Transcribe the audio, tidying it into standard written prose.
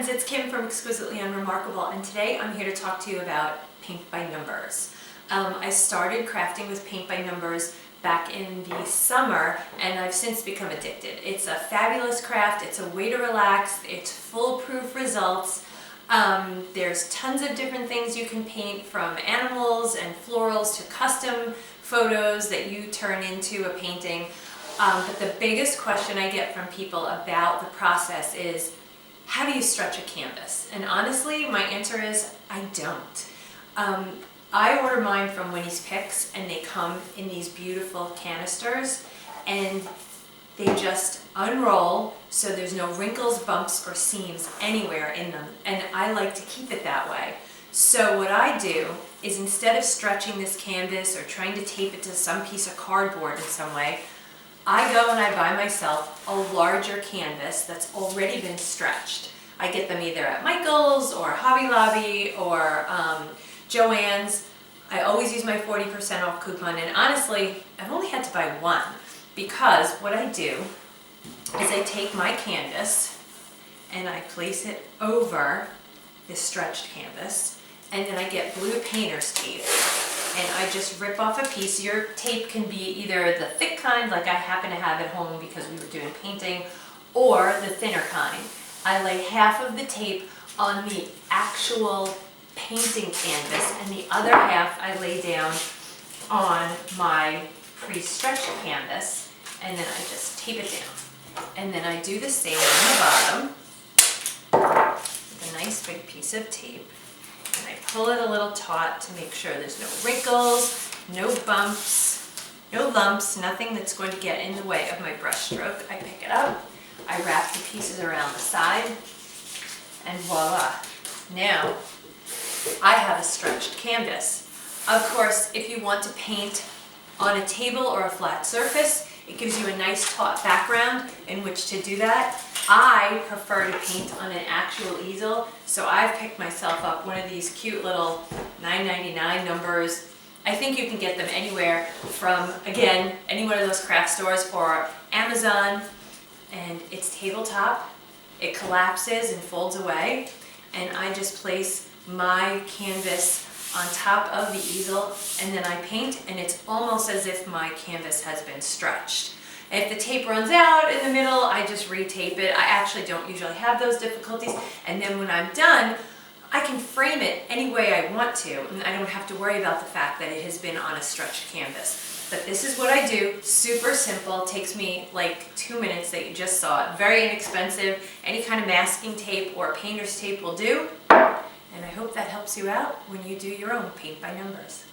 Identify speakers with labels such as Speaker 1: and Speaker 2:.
Speaker 1: friends, it's Kim from Exquisitely Unremarkable, and today I'm here to talk to you about paint by numbers. I started crafting with paint by numbers back in the summer, and I've since become addicted. It's a fabulous craft, it's a way to relax, it's foolproof results. There's tons of different things you can paint, from animals and florals to custom photos that you turn into a painting. But the biggest question I get from people about the process is, how do you stretch a canvas? And honestly, my answer is, I don't. I order mine from Winnie's Picks, and they come in these beautiful canisters, and they just unroll so there's no wrinkles, bumps, or seams anywhere in them, and I like to keep it that way. So what I do is, instead of stretching this canvas or trying to tape it to some piece of cardboard in some way, I go and I buy myself a larger canvas that's already been stretched. I get them either at Michael's or Hobby Lobby or Joann's. I always use my 40% off coupon, and honestly, I've only had to buy one, because what I do is I take my canvas and I place it over this stretched canvas, and then I get blue painter's tape and I just rip off a piece. Your tape can be either the thick kind, like I happen to have at home because we were doing painting, or the thinner kind. I lay half of the tape on the actual painting canvas, and the other half I lay down on my pre-stretched canvas, and then I just tape it down. And then I do the same on the bottom with a nice big piece of tape. And I pull it a little taut to make sure there's no wrinkles, no bumps, no lumps, nothing that's going to get in the way of my brush stroke. I pick it up, I wrap the pieces around the side, and voila. Now, I have a stretched canvas. Of course, if you want to paint on a table or a flat surface, it gives you a nice taut background in which to do that. I prefer to paint on an actual easel, so I've picked myself up one of these cute little $9.99 numbers. I think you can get them anywhere from, again, any one of those craft stores or Amazon, and it's tabletop. It collapses and folds away, and I just place my canvas on top of the easel, and then I paint, and it's almost as if my canvas has been stretched. And if the tape runs out in the middle, I just retape it. I actually don't usually have those difficulties, and then when I'm done, I can frame it any way I want to, and I don't have to worry about the fact that it has been on a stretched canvas. But this is what I do, super simple, takes me like 2 minutes that you just saw it, very inexpensive. Any kind of masking tape or painter's tape will do. And I hope that helps you out when you do your own paint by numbers.